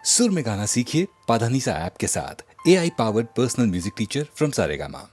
सुर में गाना सीखिए पाधानीसा ऐप के साथ। AI powered personal music teacher from Saregama.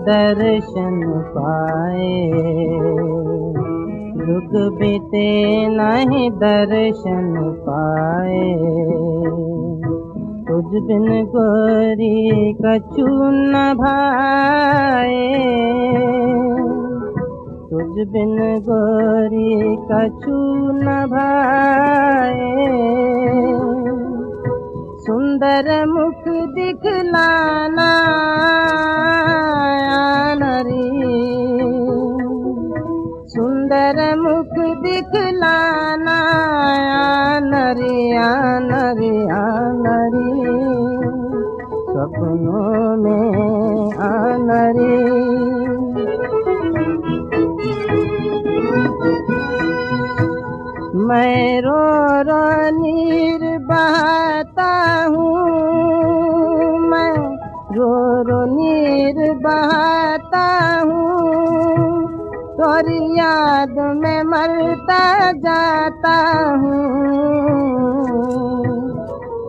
दर्शन पाए, जुग बीते नहीं दर्शन पाए। तुझ बिन गोरी कछु न भाए, तुझ बिन गोरी कछु न भाए। सुंदर मुख दिखलाना नरी, सुंदर मुख दिखलाना नरी नरी नरी, सपनों में नरी। मैं रो रो नीर बहाता हूँ, मैं रो रो नीर बहाता हूँ। तोरी याद में मरता जाता हूँ,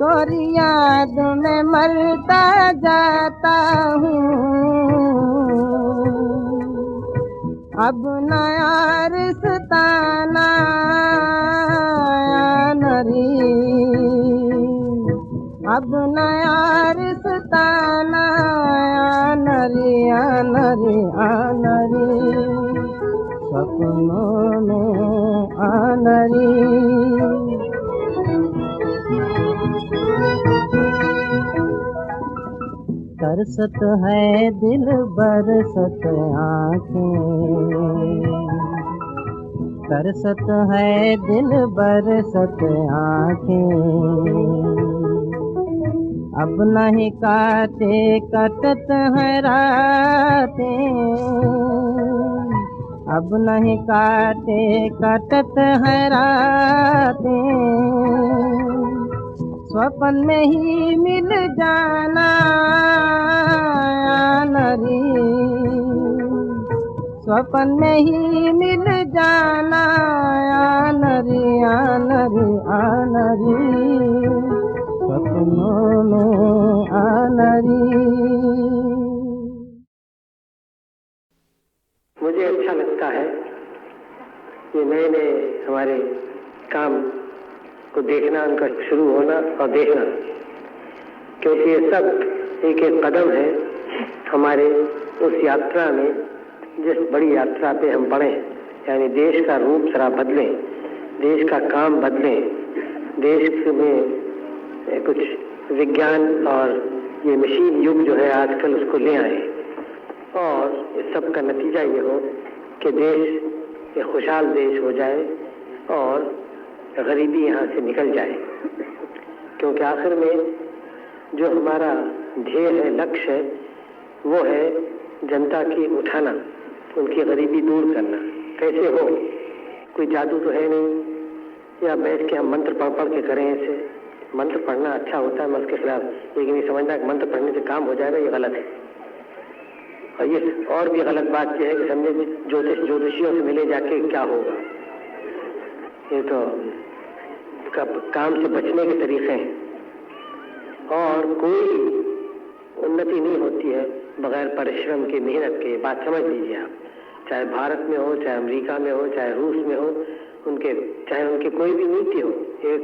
तोरी याद में मरता जाता हूँ। अब नया रिश्ताना नरी, अब नया रिश्ताना नरी नरी नरी, सपनों में नरी। तरसत है दिल बरसत आँखें, तरसत है दिल बरसत आँखें। अब नहीं काटे कटत है रातें, अब नहीं काटे कटत है रातें। स्वप्न में ही मिल जाना नरी, स्वप्न में ही मिल जाना नरी नरी नरी, सपनों में नरी। मुझे अच्छा लगता है ये नए नए हमारे काम को देखना, उनका शुरू होना और देखना, क्योंकि ये सब एक एक कदम है हमारे उस यात्रा में, जिस बड़ी यात्रा पे हम बढ़े। यानी देश का रूप जरा बदलें, देश का काम बदलें, देश में कुछ विज्ञान और ये मशीन युग जो है आजकल उसको ले आए, और इस सब का नतीजा ये हो कि देश एक खुशहाल देश हो जाए और गरीबी यहाँ से निकल जाए। क्योंकि आखिर में जो हमारा ध्येय है, लक्ष्य है, वो है जनता की उठाना, उनकी गरीबी दूर करना। कैसे हो? कोई जादू तो है नहीं या बैठ के हम मंत्र पढ़ पढ़ के करें। ऐसे मंत्र पढ़ना अच्छा होता है, मैं उसके खिलाफ, लेकिन ये समझना कि मंत्र पढ़ने से काम हो जाएगा, ये गलत है। और ये और भी गलत बात यह है कि समझे ज्योतिषियों से मिले जाके क्या होगा। ये तो काम से बचने के तरीके हैं, और कोई उन्नति नहीं होती है बगैर परिश्रम के, मेहनत के। बात समझ लीजिए आप, चाहे भारत में हो, चाहे अमेरिका में हो, चाहे रूस में हो, चाहे उनके कोई भी नीति हो। एक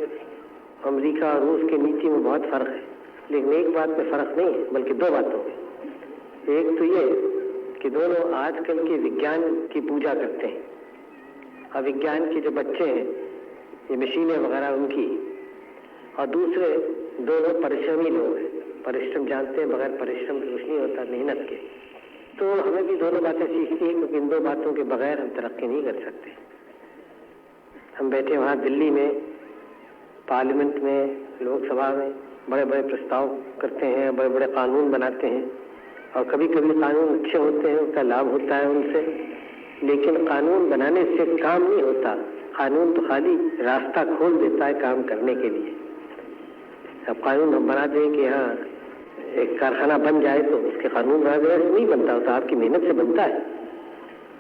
अमेरिका और रूस की नीति में बहुत फर्क है, लेकिन एक बात में फर्क नहीं है, बल्कि दो बातों में। एक तो ये कि दोनों आजकल के विज्ञान की पूजा करते हैं, और विज्ञान के जो बच्चे हैं, ये मशीनें वगैरह उनकी, और दूसरे दोनों परिश्रमी लोग हैं। परिश्रम जानते हैं, बगैर परिश्रम कुछ नहीं होता, मेहनत के। तो हमें भी दोनों बातें सीखनी है, क्योंकि इन दो बातों के बगैर हम तरक्की नहीं कर सकते। हम बैठे वहाँ दिल्ली में, पार्लियामेंट में, लोकसभा में बड़े बड़े प्रस्ताव करते हैं, बड़े बड़े कानून बनाते हैं, और कभी कभी कानून अच्छे होते हैं, उसका लाभ होता है उनसे, लेकिन कानून बनाने से काम नहीं होता। कानून तो खाली रास्ता खोल देता है काम करने के लिए। अब कानून हम बना दें कि हाँ एक कारखाना बन जाए, तो उसके कानून बना देने से नहीं बनता होता, आपकी मेहनत से बनता है,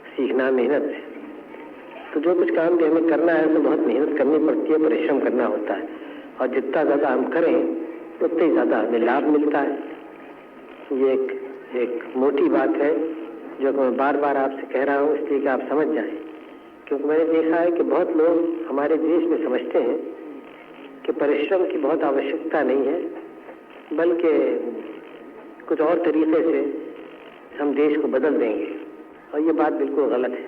सीखना मेहनत से। तो जो कुछ काम भी हमें करना है तो बहुत मेहनत करनी पड़ती है, परिश्रम करना होता है, और जितना ज़्यादा हम करें उतना ही ज़्यादा हमें लाभ मिलता है। ये एक मोटी बात है जो कि मैं बार बार आपसे कह रहा हूँ इसलिए कि आप समझ जाएं, क्योंकि मैंने देखा है कि बहुत लोग हमारे देश में समझते हैं कि परिश्रम की बहुत आवश्यकता नहीं है, बल्कि कुछ और तरीके से हम देश को बदल देंगे, और ये बात बिल्कुल गलत है।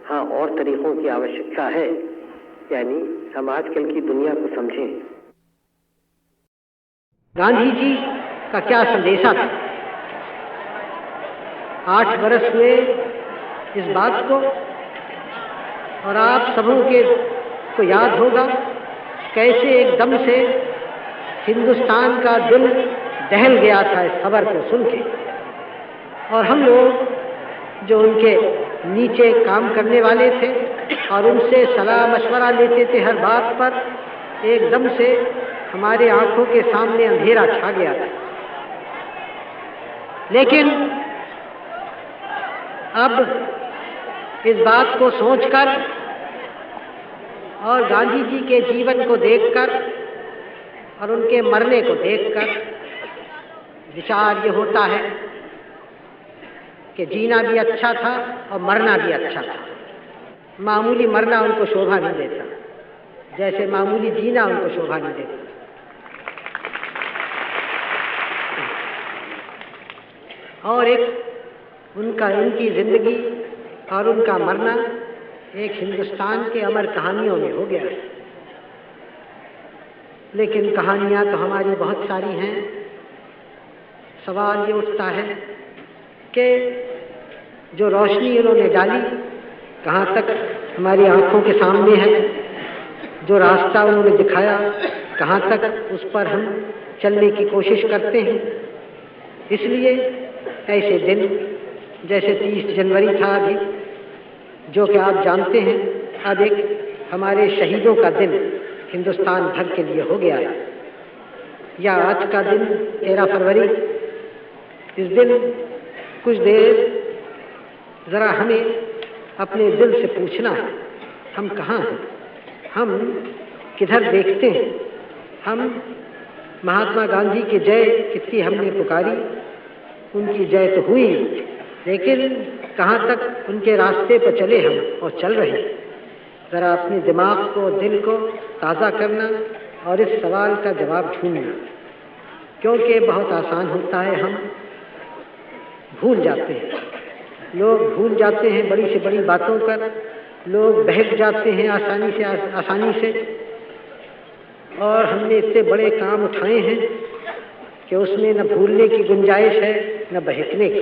हाँ, और तरीकों की आवश्यकता है, यानी हम आजकल की दुनिया को समझें। गांधी जी का क्या संदेशा था? 8 वर्ष हुए इस बात को, और आप सबों के को याद होगा कैसे एकदम से हिंदुस्तान का दिल दहल गया था इस खबर को सुन के, और हम लोग जो उनके नीचे काम करने वाले थे और उनसे सलाह मशवरा लेते थे हर बात पर, एकदम से हमारे आंखों के सामने अंधेरा छा गया था। लेकिन अब इस बात को सोचकर और गांधी जी के जीवन को देखकर और उनके मरने को देखकर विचार ये होता है कि जीना भी अच्छा था और मरना भी अच्छा था। मामूली मरना उनको शोभा नहीं देता, जैसे मामूली जीना उनको शोभा नहीं देता। और एक उनकी जिंदगी और उनका मरना एक हिंदुस्तान के अमर कहानियों में हो गया। लेकिन कहानियाँ तो हमारी बहुत सारी हैं। सवाल ये उठता है कि जो रोशनी उन्होंने डाली कहाँ तक हमारी आंखों के सामने है, जो रास्ता उन्होंने दिखाया कहाँ तक उस पर हम चलने की कोशिश करते हैं। इसलिए ऐसे दिन जैसे 30 जनवरी था अभी, जो कि आप जानते हैं अब एक हमारे शहीदों का दिन हिंदुस्तान भर के लिए हो गया है, या आज का दिन 13 फरवरी। इस दिन कुछ देर ज़रा हमें अपने दिल से पूछना है, हम कहाँ हैं, हम किधर देखते हैं। हम महात्मा गांधी की जय कितनी हमने पुकारी, उनकी जय तो हुई, लेकिन कहाँ तक उनके रास्ते पर चले हम और चल रहे हैं। ज़रा अपने दिमाग को, दिल को ताज़ा करना और इस सवाल का जवाब ढूंढना, क्योंकि बहुत आसान होता है, हम भूल जाते हैं। लोग भूल जाते हैं बड़ी से बड़ी बातों पर, लोग बहक जाते हैं आसानी से, और हमने इतने बड़े काम उठाए हैं कि उसमें न भूलने की गुंजाइश है न बहकने की।